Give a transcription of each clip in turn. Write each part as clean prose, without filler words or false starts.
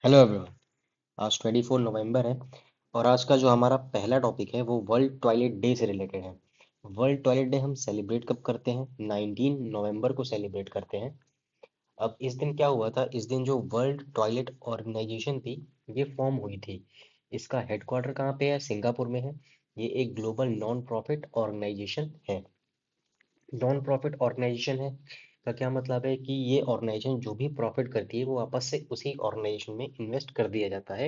Hello everyone. आज 24 नवंबर है और आज का जो हमारा पहला टॉपिक है वो वर्ल्ड टॉयलेट डे से रिलेटेड है। वर्ल्ड टॉयलेट डे हम सेलिब्रेट कब करते हैं? 19 नवंबर को सेलिब्रेट करते हैं। अब इस दिन क्या हुआ था? इस दिन जो वर्ल्ड टॉयलेट ऑर्गेनाइजेशन थी ये फॉर्म हुई थी। इसका हेडक्वार्टर कहाँ पे है? सिंगापुर में है। ये एक ग्लोबल नॉन प्रॉफिट ऑर्गेनाइजेशन है। नॉन प्रॉफिट ऑर्गेनाइजेशन है का क्या मतलब है कि ये ऑर्गेनाइजेशन जो भी प्रॉफिट करती है वो वापस से उसी ऑर्गेनाइजेशन में इन्वेस्ट कर दिया जाता है।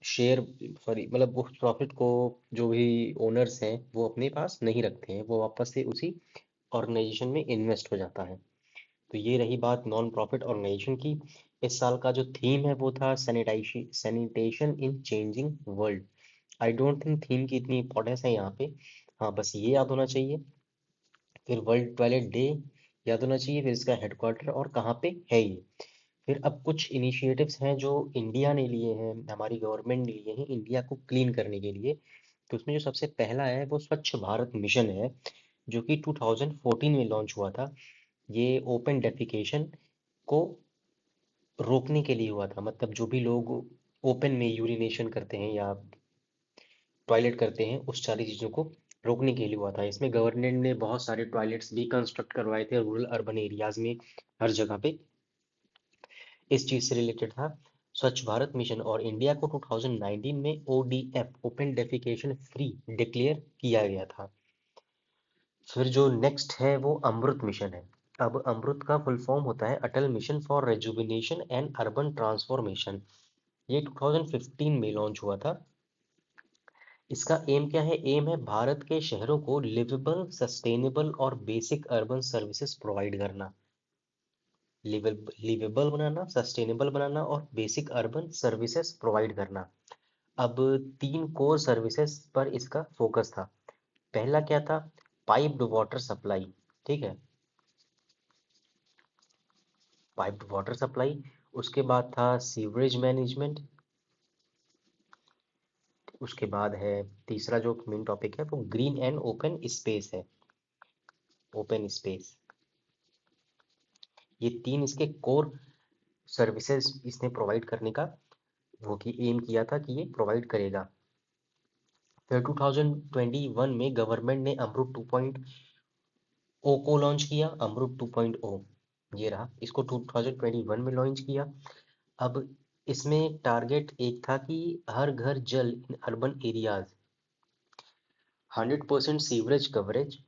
शेयर, सॉरी, मतलब उस प्रॉफिट को जो भी ओनर्स हैं वो अपने पास नहीं रखते हैं, वो वापस से उसी ऑर्गेनाइजेशन में इन्वेस्ट हो जाता है। तो ये रही बात नॉन प्रॉफिट ऑर्गेनाइजेशन की। इस साल का जो थीम है वो था sanitation in changing world. I don't think theme की इतनी इंपॉर्टेंस है यहाँ पे। हाँ, बस ये याद होना चाहिए। फिर वर्ल्ड टॉयलेट डे याद होना चाहिए, फिर इसका हेडक्वार्टर और कहाँ पे है ये। फिर अब कुछ इनिशिएटिव्स हैं जो इंडिया ने लिए हैं, हमारी गवर्नमेंट ने लिए हैं इंडिया को क्लीन करने के लिए। तो उसमें जो सबसे पहला है वो स्वच्छ भारत मिशन है, जो कि 2014 में लॉन्च हुआ था। ये ओपन डेफिकेशन को रोकने के लिए हुआ था। मतलब जो भी लोग ओपन में यूरिनेशन करते हैं या टॉयलेट करते हैं उस सारी चीज़ों को रोकने के लिए हुआ था। इसमें गवर्नमेंट ने बहुत सारे टॉयलेट्स भी कंस्ट्रक्ट करवाए थे रूरल अर्बन एरियाज में, हर जगह पे। इस चीज़ से रिलेटेड था स्वच्छ भारत मिशन। और इंडिया को 2019 में ODF, open defecation free, declare किया गया था। फिर जो नेक्स्ट है वो अमृत मिशन है। अब अमृत का फुल फॉर्म होता है Atal mission for rejuvenation and urban transformation. ये 2015 में लॉन्च हुआ था। इसका एम क्या है? एम है भारत के शहरों को लिवेबल, सस्टेनेबल और बेसिक अर्बन सर्विसेज प्रोवाइड करना। लिवेबल बनाना, सस्टेनेबल बनाना और बेसिक अर्बन सर्विसेज प्रोवाइड करना। अब तीन कोर सर्विसेज पर इसका फोकस था। पहला क्या था? Piped water supply. ठीक है, पाइप्ड वाटर सप्लाई। उसके बाद था सीवरेज मैनेजमेंट। उसके बाद है तीसरा जो मेन टॉपिक है वो ग्रीन एंड ओपन स्पेस है। ओपन स्पेस, ये तीन इसके कोर सर्विसेज इसने प्रोवाइड करने का वो की एम किया था कि ये प्रोवाइड करेगा। फिर 2021 में गवर्नमेंट ने अमृत 2.0 को लॉन्च किया। अमृत 2.0 ये रहा, इसको 2021 में लॉन्च किया। अब इसमें टारगेट एक था कि हर घर जल in urban areas, 100% sewerage coverage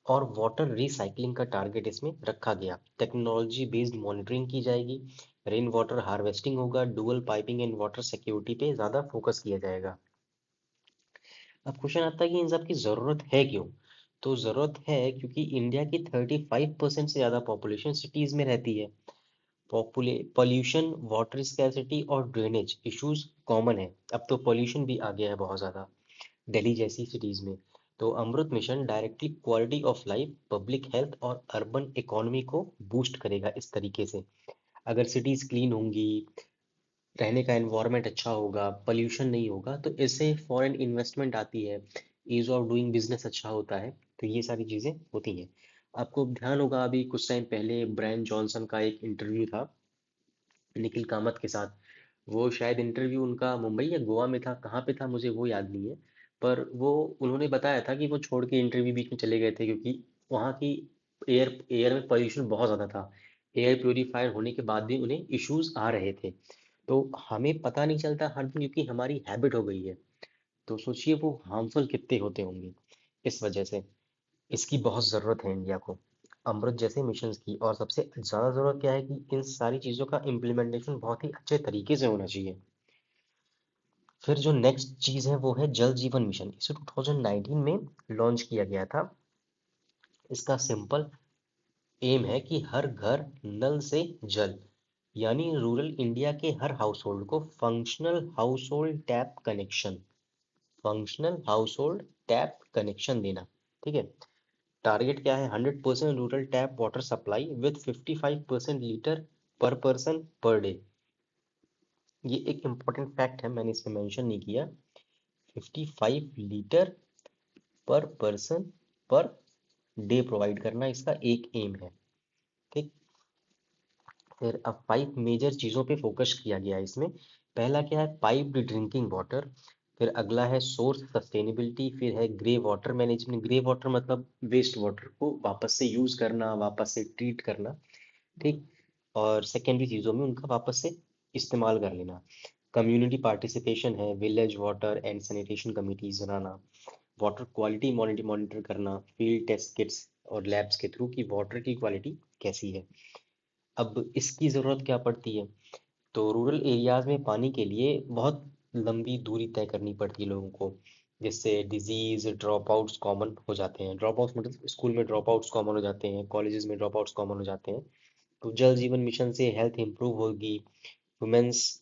और वाटर रिसाइकलिंग का टारगेट इसमें रखा गया। टेक्नोलॉजी बेस्ड मॉनिटरिंग की जाएगी, रेन वाटर हार्वेस्टिंग होगा, dual piping and water security पे ज़्यादा फोकस किया जाएगा। अब क्वेश्चन आता है कि इन सब की ज़रूरत है क्यों? तो ज़रूरत है क्योंकि इंडिया की 35% से ज़्यादा पॉपुलेशन सिटीज़ में रहती है। पॉल्यूशन, वाटर स्कैर्सिटी और ड्रेनेज इश्यूज कॉमन है। अब तो पॉल्यूशन भी आ गया है बहुत ज़्यादा दिल्ली जैसी सिटीज़ में। तो Amrut mission directly quality of life, public health और अर्बन इकोनॉमी को बूस्ट करेगा इस तरीके से। अगर सिटीज़ क्लीन होंगी, रहने का एनवायरनमेंट अच्छा होगा, पोल्यूशन नहीं होगा, तो इससे फॉरेन इन्वेस्टमेंट आती है, ईज ऑफ डूइंग बिजनेस अच्छा होता है। तो ये सारी चीज़ें होती हैं। आपको ध्यान होगा अभी कुछ टाइम पहले ब्रायन जॉनसन का एक इंटरव्यू था निखिल कामत के साथ। वो शायद इंटरव्यू उनका मुंबई या गोवा में था, कहाँ पे था मुझे वो याद नहीं है। पर वो उन्होंने बताया था कि वो छोड़ के इंटरव्यू बीच में चले गए थे क्योंकि वहाँ की एयर एयर में पोल्यूशन बहुत ज़्यादा था। एयर प्योरीफायर होने के बाद भी उन्हें इश्यूज आ रहे थे। तो हमें पता नहीं चलता हर दिन क्योंकि हमारी हैबिट हो गई है। तो सोचिए वो हार्मफुल कितने होते होंगे। इस वजह से इसकी बहुत ज़रूरत है इंडिया को, अमृत जैसे मिशंस की। और सबसे ज़्यादा ज़रूरत क्या है कि इन सारी चीज़ों का इम्प्लीमेंटेशन बहुत ही अच्छे तरीके से होना चाहिए। फिर जो नेक्स्ट चीज़ है वो है जल जीवन मिशन। इसे 2019 में लॉन्च किया गया था। इसका सिंपल एम है कि हर घर नल से जल, यानी रूरल इंडिया के हर हाउस होल्ड को functional house hold tap connection, functional house hold tap connection देना। ठीक है। टारगेट क्या है? 100% rural tap water supply with 55% litre पर पर्सन पर डे। ये एक इम्पॉर्टेंट फैक्ट है, मैंने इसमें मेंशन नहीं किया। 55 लीटर पर पर्सन पर डे प्रोवाइड करना इसका एक एम है। ठीक। फिर अब 5 मेजर चीज़ों पे फोकस किया गया है इसमें। पहला क्या है, पाइप्ड ड्रिंकिंग वाटर। फिर अगला है सोर्स सस्टेनेबिलिटी। फिर है grey water management. Grey water मतलब वेस्ट वाटर को वापस से यूज करना, वापस से ट्रीट करना, ठीक। और सेकेंडरी चीज़ों में उनका वापस से इस्तेमाल कर लेना। कम्युनिटी पार्टिसिपेशन है, village water and sanitation committees banana. Water quality monitor करना, फील्ड टेस्ट किट्स और लैब्स के थ्रू कि वाटर की क्वालिटी कैसी है। अब इसकी ज़रूरत क्या पड़ती है, तो रूरल एरियाज में पानी के लिए बहुत लंबी दूरी तय करनी पड़ती है लोगों को, जिससे डिजीज ड्रॉप आउट्स कॉमन हो जाते हैं। ड्रॉप आउट्स मतलब स्कूल में ड्रॉप आउट्स कॉमन हो जाते हैं, कॉलेजेस में ड्रॉप आउट्स कॉमन हो जाते हैं। तो जल जीवन मिशन से हेल्थ इंप्रूव होगी। वुमेन्स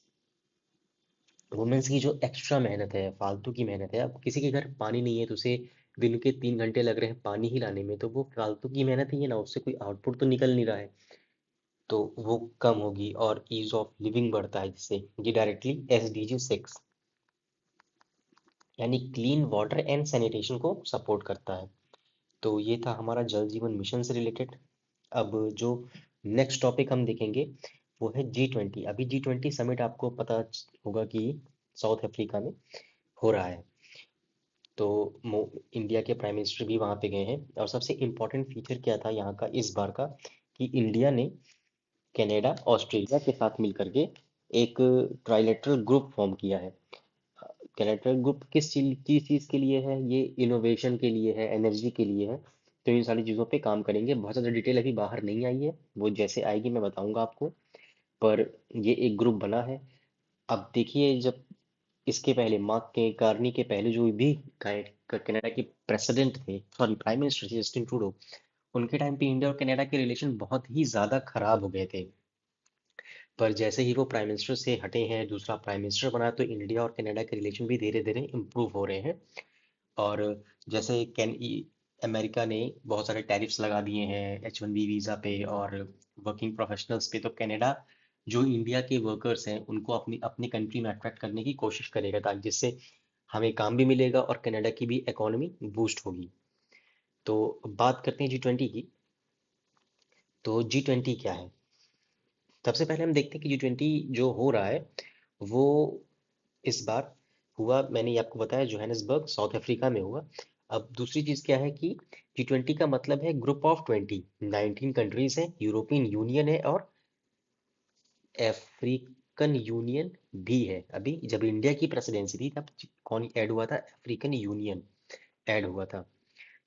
वुमेन्स की जो एक्स्ट्रा मेहनत है, फालतू की मेहनत है, अब किसी के घर पानी नहीं है तो उसे दिन के 3 घंटे लग रहे हैं पानी ही लाने में, तो वो फालतू की मेहनत ही है ना, उससे कोई आउटपुट तो निकल नहीं रहा है। तो वो कम होगी और ईज ऑफ लिविंग बढ़ता है, जिससे ये डायरेक्टली SDG 6 यानी क्लीन वाटर एंड सैनिटेशन को सपोर्ट करता है। तो ये था हमारा जल जीवन मिशन से रिलेटेड। अब जो नेक्स्ट टॉपिक हम देखेंगे वो है G20। अभी G20 समिट आपको पता होगा कि साउथ अफ्रीका में हो रहा है। तो इंडिया के प्राइम मिनिस्टर भी वहाँ पे गए हैं, और सबसे इम्पोर्टेंट फीचर क्या था यहाँ का इस बार का, कि इंडिया ने कनाडा ऑस्ट्रेलिया के साथ मिलकर के एक ट्राइलेटरल ग्रुप फॉर्म किया है। ट्राइलेटरल ग्रुप किस चीज़ के लिए है, ये इनोवेशन के लिए है, एनर्जी के लिए है। तो इन सारी चीज़ों पे काम करेंगे। बहुत ज़्यादा डिटेल अभी बाहर नहीं आई है, वो जैसे आएगी मैं बताऊंगा आपको। पर ये एक ग्रुप बना है। अब देखिए, जब इसके पहले मार्क के कार्नी के पहले जो भी कनाडा के प्रेसिडेंट थे, सॉरी प्राइम मिनिस्टर थे, जस्टिन ट्रूडो, उनके टाइम पे इंडिया और कनाडा के रिलेशन बहुत ही ज़्यादा खराब हो गए थे। पर जैसे ही वो प्राइम मिनिस्टर से हटे हैं, दूसरा प्राइम मिनिस्टर बना, तो इंडिया और कनाडा के रिलेशन भी धीरे धीरे इम्प्रूव हो रहे हैं। और जैसे अमेरिका ने बहुत सारे टैरिफ्स लगा दिए हैं H1B वीज़ा पे और वर्किंग प्रोफेशनल्स पे, तो कनाडा जो इंडिया के वर्कर्स हैं उनको अपनी अपनी कंट्री में अट्रैक्ट करने की कोशिश करेगा, ताकि जिससे हमें काम भी मिलेगा और कनाडा की भी इकोनॉमी बूस्ट होगी। तो बात करते हैं G20 की। तो G20 क्या है, सबसे पहले हम देखते हैं कि G20 जो हो रहा है वो इस बार हुआ, मैंने ये आपको बताया, जोहानिसबर्ग साउथ अफ्रीका में हुआ। अब दूसरी चीज क्या है कि G20 का मतलब है ग्रुप ऑफ 20, 19 कंट्रीज है, यूरोपियन यूनियन है और अफ्रीकन यूनियन भी है। अभी जब इंडिया की प्रेसिडेंसी थी तब कौन ऐड हुआ था, अफ्रीकन यूनियन ऐड हुआ था।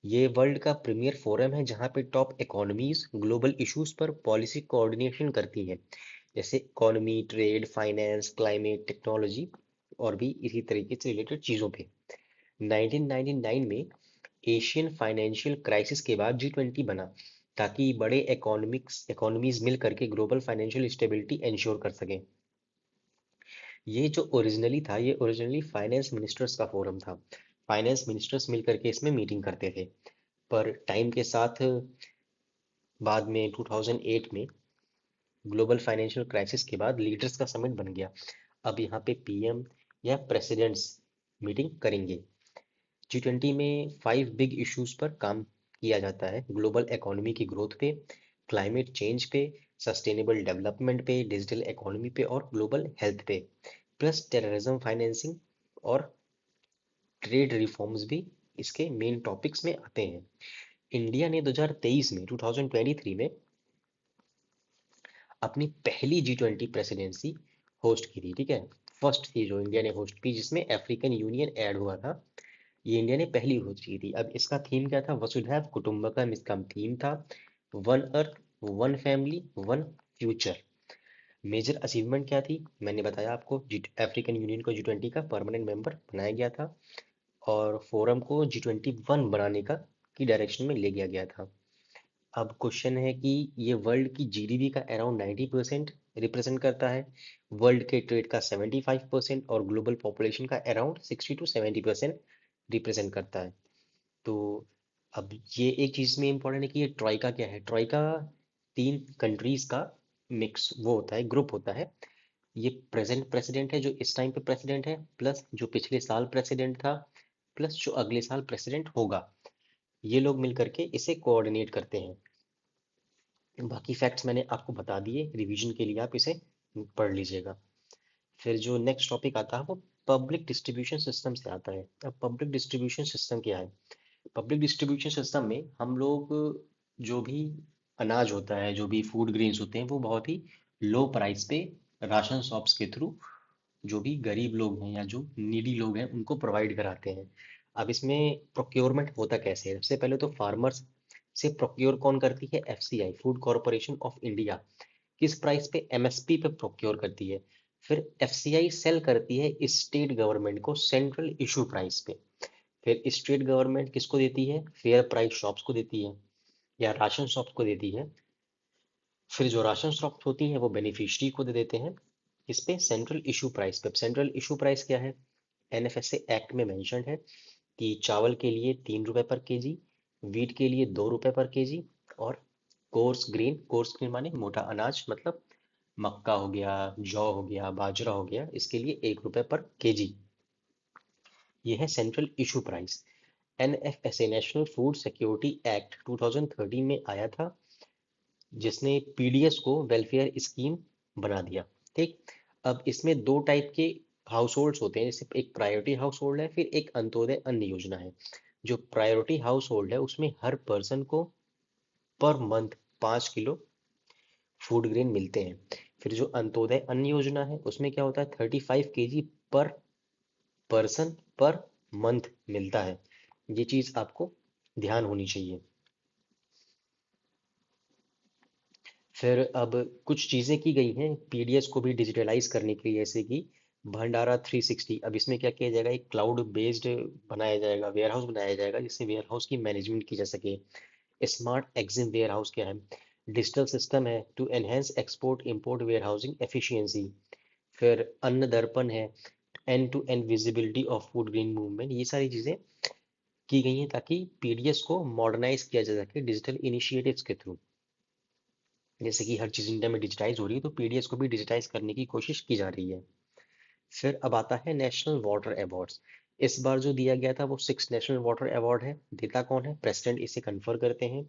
ये वर्ल्ड का प्रीमियर फोरम है जहाँ पे टॉप इकोनॉमीज ग्लोबल इश्यूज पर पॉलिसी कोऑर्डिनेशन करती है, जैसे economy, trade, finance, climate, technology और भी इसी तरीके से रिलेटेड चीज़ों पे। 1999 में एशियन फाइनेंशियल क्राइसिस के बाद G20 बना, ताकि बड़े इकोनॉमीज मिल करके ग्लोबल फाइनेंशियल स्टेबिलिटी इंश्योर कर सकें। ये जो ओरिजिनली था, ये ओरिजिनली फाइनेंस मिनिस्टर्स का फोरम था। फाइनेंस मिनिस्टर्स मिल करके इसमें मीटिंग करते थे। पर टाइम के साथ बाद में 2008 में ग्लोबल फाइनेंशियल क्राइसिस के बाद लीडर्स का समिट बन गया। अब यहाँ पे PM या प्रेसिडेंट्स मीटिंग करेंगे। G20 में 5 बिग इश्यूज पर काम किया जाता है, ग्लोबल इकोनॉमी की ग्रोथ पे, क्लाइमेट चेंज पे, सस्टेनेबल डेवलपमेंट पे, डिजिटल इकोनॉमी पे और ग्लोबल हेल्थ पे, प्लस टेररिज्म फाइनेंसिंग और ट्रेड रिफॉर्म्स भी इसके मेन टॉपिक्स में आते हैं। इंडिया ने 2023 में अपनी पहली G20 प्रेसिडेंसी होस्ट की थी, ठीक है। फर्स्ट थी जो इंडिया ने होस्ट की, जिसमें अफ्रीकन यूनियन ऐड हुआ था। ये इंडिया ने पहली होस्ट की थी। अब इसका थीम क्या था, वसुधैव कुटुंबकम इसका थीम था। One earth, one family, one future. Major achievement क्या थी, मैंने बताया आपको, अफ्रीकन यूनियन को G20 का परमानेंट मेंबर बनाया गया था और फोरम को G21 बनाने का की डायरेक्शन में ले गया गया था। अब क्वेश्चन है कि ये वर्ल्ड की GDP का अराउंड 90% रिप्रेजेंट करता है, वर्ल्ड के ट्रेड का 75% और ग्लोबल पॉपुलेशन का अराउंड 60 to 70% रिप्रेजेंट करता है। तो अब ये एक चीज़ में इम्पोर्टेंट है कि ये ट्राइका क्या है। ट्राइका 3 कंट्रीज का मिक्स वो होता है, ग्रुप होता है। ये प्रेजेंट प्रेसिडेंट है जो इस टाइम पे प्रेसिडेंट है, प्लस जो पिछले साल प्रेसिडेंट था, प्लस जो अगले साल प्रेसिडेंट होगा। ये लोग मिल करके इसे कोऑर्डिनेट करते हैं। बाकी फैक्ट्स मैंने आपको बता दिए, रिवीजन के लिए आप इसे पढ़ लीजिएगा। फिर जो नेक्स्ट टॉपिक आता है वो पब्लिक डिस्ट्रीब्यूशन सिस्टम से आता है। अब पब्लिक डिस्ट्रीब्यूशन सिस्टम क्या है? पब्लिक डिस्ट्रीब्यूशन सिस्टम में हम लोग जो भी अनाज होता है, जो भी फूड ग्रेन्स होते हैं, वो बहुत ही लो प्राइस पे राशन शॉप्स के थ्रू जो भी गरीब लोग हैं या जो नीडी लोग हैं उनको प्रोवाइड कराते हैं। अब इसमें प्रोक्योरमेंट होता कैसे है? सबसे पहले तो फार्मर्स से प्रोक्योर कौन करती है? FCI, food corporation of India. किस प्राइस पे? एमएसपी पे प्रोक्योर करती है। फिर एफसीआई सेल करती है स्टेट गवर्नमेंट को सेंट्रल इशू प्राइस पे। फिर स्टेट गवर्नमेंट किसको देती है? फेयर प्राइस शॉप्स को देती है या राशन शॉप्स को देती है। फिर जो राशन शॉप्स होती हैं वो बेनिफिशियरी को दे देते हैं। इस पे सेंट्रल इशू प्राइस पे। सेंट्रल इशू प्राइस क्या है? एनएफएसए एक्ट में मेंशन है कि चावल के लिए 3 रुपए पर केजी, वीट के लिए 2 रुपए पर केजी, और कोर्स ग्रेन माने मोटा अनाज, मतलब मक्का हो गया, जौ हो गया, बाजरा हो गया, इसके लिए 1 रुपए पर केजी। ये है central issue price. NFSA national food security act 2013 में आया था, जिसने पीडीएस को वेलफेयर स्कीम बना दिया। ठीक। अब इसमें दो टाइप के हाउस होल्ड्स होते हैं, जैसे एक प्रायोरिटी हाउस होल्ड है, फिर एक अंत्योदय अन्न योजना है। जो प्रायोरिटी हाउस होल्ड है उसमें हर पर्सन को per month 5 kilo food grain मिलते हैं। फिर जो अंत्योदय अन्न योजना है उसमें क्या होता है? 35 केजी पर पर्सन पर मंथ मिलता है। ये चीज आपको ध्यान होनी चाहिए। फिर अब कुछ चीजें की गई हैं पीडीएस को भी डिजिटलाइज करने के लिए, जैसे कि भंडारा 360। अब इसमें क्या किया जाएगा? एक क्लाउड बेस्ड बनाया जाएगा, वेयर हाउस बनाया जाएगा, जिससे वेयर हाउस की मैनेजमेंट की जा सके। स्मार्ट एग्जिम वेयर हाउस क्या है? डिजिटल सिस्टम है to enhance export import warehousing efficiency. फिर अन्न दर्पण है, end to end visibility of food grain movement. ये सारी चीजें की गई हैं ताकि पीडीएस को मॉडर्नाइज किया जा सके डिजिटल इनिशिएटिव्स के थ्रू। जैसे कि हर चीज इंडिया में डिजिटाइज हो रही है, तो पीडीएस को भी डिजिटाइज करने की कोशिश की जा रही है। फिर अब आता है नेशनल वाटर अवार्ड्स। इस बार जो दिया गया था वो 6 नेशनल वाटर अवार्ड है। देता कौन है? प्रेसिडेंट इसे कन्फर करते हैं।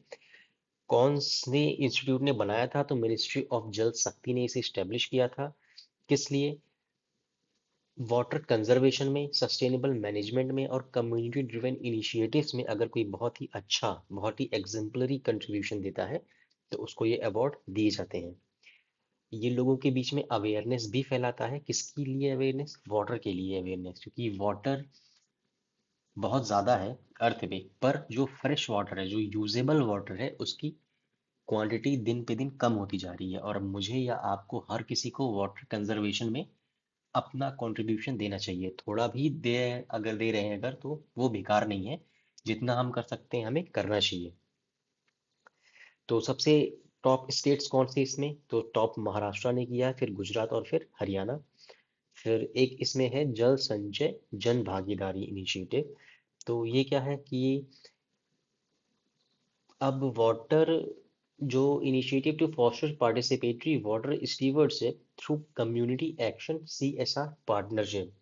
कौन से इंस्टीट्यूट ने बनाया था? तो मिनिस्ट्री ऑफ जल शक्ति ने इसे स्टेब्लिश किया था। किस लिए? वाटर कंजर्वेशन में, सस्टेनेबल मैनेजमेंट में और कम्युनिटी ड्रिवन इनिशिएटिव्स में अगर कोई बहुत ही अच्छा, बहुत ही एग्जेम्पलरी कंट्रीब्यूशन देता है तो उसको ये अवार्ड दिए जाते हैं। ये लोगों के बीच में अवेयरनेस भी फैलाता है। किसके लिए अवेयरनेस? वाटर के लिए अवेयरनेस, क्योंकि वाटर बहुत ज़्यादा है अर्थ पे, पर जो फ्रेश वाटर है, जो यूजेबल वाटर है, उसकी क्वांटिटी दिन पे दिन कम होती जा रही है। और मुझे या आपको, हर किसी को वाटर कंजर्वेशन में अपना कंट्रीब्यूशन देना चाहिए। थोड़ा भी दे, अगर दे रहे हैं अगर, तो वो बेकार नहीं है। जितना हम कर सकते हैं हमें करना चाहिए। तो सबसे टॉप स्टेट्स कौन सी इसमें? तो टॉप महाराष्ट्र ने किया, फिर गुजरात और फिर हरियाणा। फिर एक इसमें है जल संचय जन भागीदारी इनिशिएटिव। तो ये क्या है कि अब वाटर जो initiative to foster participatory water stewardship through community action CSR partnership.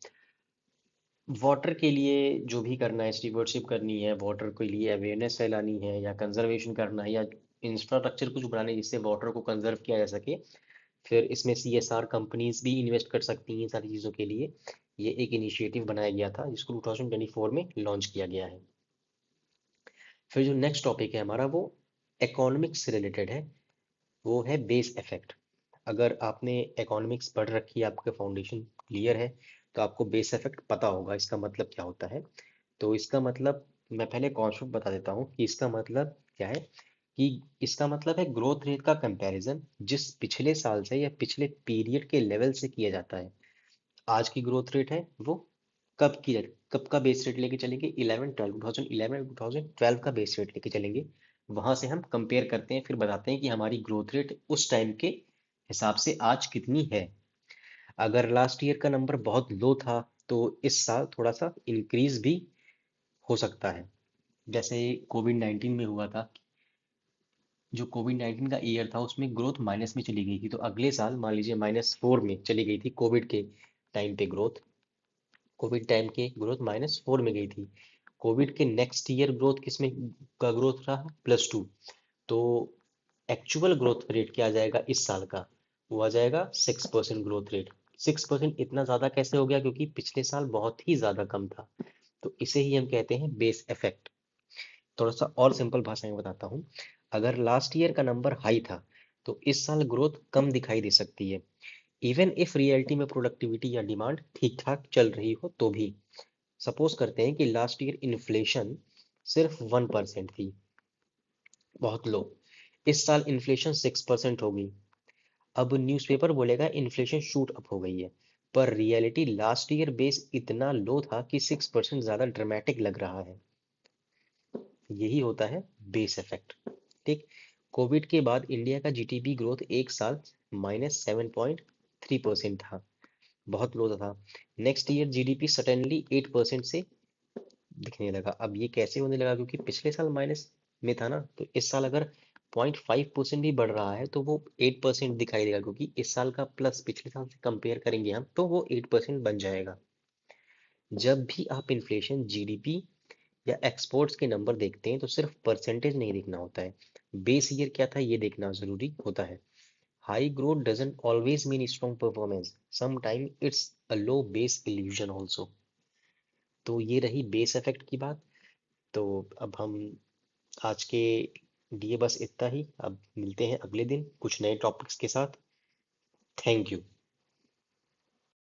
Water के लिए जो भी करना है, स्टीवर्डशिप करनी है, वाटर के लिए अवेयरनेस फैलानी है, या कंजर्वेशन करना है, या इंफ्रास्ट्रक्चर कुछ बनाने जिससे वाटर को कंजर्व किया जा सके। फिर इसमें सीएसआर कंपनीज भी इन्वेस्ट कर सकती हैं सारी चीज़ों के लिए। ये एक इनिशिएटिव बनाया गया था जिसको 2024 में लॉन्च किया गया है। फिर जो नेक्स्ट टॉपिक है हमारा वो इकोनॉमिक्स से रिलेटेड है। वो है बेस इफेक्ट। अगर आपने इकोनॉमिक्स पढ़ रखी है, आपका फाउंडेशन क्लियर है, तो आपको बेस इफेक्ट पता होगा इसका मतलब क्या होता है। तो इसका मतलब मैं पहले कॉन्सेप्ट बता देता हूँ कि इसका मतलब क्या है। कि इसका मतलब है ग्रोथ रेट का कंपैरिजन जिस पिछले साल से या पिछले पीरियड के लेवल से किया जाता है। आज की ग्रोथ रेट है वो कब का बेस रेट लेके चलेंगे? 2012 का बेस रेट लेके चलेंगे। वहां से हम कंपेयर करते हैं, फिर बताते हैं कि हमारी ग्रोथ रेट उस टाइम के हिसाब से आज कितनी है। अगर लास्ट ईयर का नंबर बहुत लो था तो इस साल थोड़ा सा इंक्रीज भी हो सकता है। जैसे कोविड 19 में हुआ था। जो कोविड 19 का ईयर था उसमें ग्रोथ माइनस में चली गई थी, तो अगले साल मान लीजिए -4 में चली गई थी। कोविड के टाइम पे ग्रोथ, कोविड टाइम के ग्रोथ -4 में गई थी। कोविड के नेक्स्ट ईयर ग्रोथ किस में का ग्रोथ रहा? +2। तो एक्चुअल ग्रोथ रेट क्या आ जाएगा इस साल का, वो आ जाएगा 6% ग्रोथ रेट। 6% इतना ज्यादा कैसे हो गया, क्योंकि पिछले साल बहुत ही ज्यादा कम था। तो इसे ही हम कहते हैं बेस इफेक्ट। थोड़ा सा और सिंपल भाषा में बताता हूँ। अगर लास्ट ईयर का नंबर हाई था तो इस साल ग्रोथ कम दिखाई दे सकती है, इवन इफ रियलिटी में प्रोडक्टिविटी या डिमांड ठीक ठाक चल रही हो तो भी। सपोज करते हैं कि लास्ट ईयर इन्फ्लेशन सिर्फ 1% थी, बहुत लो। इस साल इन्फ्लेशन 6% हो गई। अब न्यूज़पेपर बोलेगा इन्फ्लेशन शूट अप हो गई है, पर रियलिटी लास्ट ईयर बेस इतना लो था कि 6% ज्यादा ड्रामेटिक लग रहा है। यही होता है बेस इफेक्ट। ठीक। कोविड के बाद इंडिया का जीडीपी ग्रोथ एक साल -7.3% था, बहुत लो था। नेक्स्ट ईयर जीडीपी सडनली 8% से दिखने लगा। अब ये कैसे होने लगा, क्योंकि पिछले साल माइनस में था ना, तो इस साल अगर 0.5% भी बढ़ रहा है तो वो 8% दिखाई देगा, क्योंकि इस साल का प्लस पिछले साल से कंपेयर करेंगे हम तो वो 8% बन जाएगा। जब भी आप इन्फ्लेशन, जीडीपी या एक्सपोर्ट्स के नंबर देखते हैं तो सिर्फ परसेंटेज नहीं देखना होता है, बेस ईयर क्या था ये देखना जरूरी होता है। High growth doesn't always mean strong performance, sometime it's a low base illusion also. तो ये रही बेस इफेक्ट की बात। तो अब हम आज के लिए बस इतना ही। अब मिलते हैं अगले दिन कुछ नए टॉपिक्स के साथ। Thank you.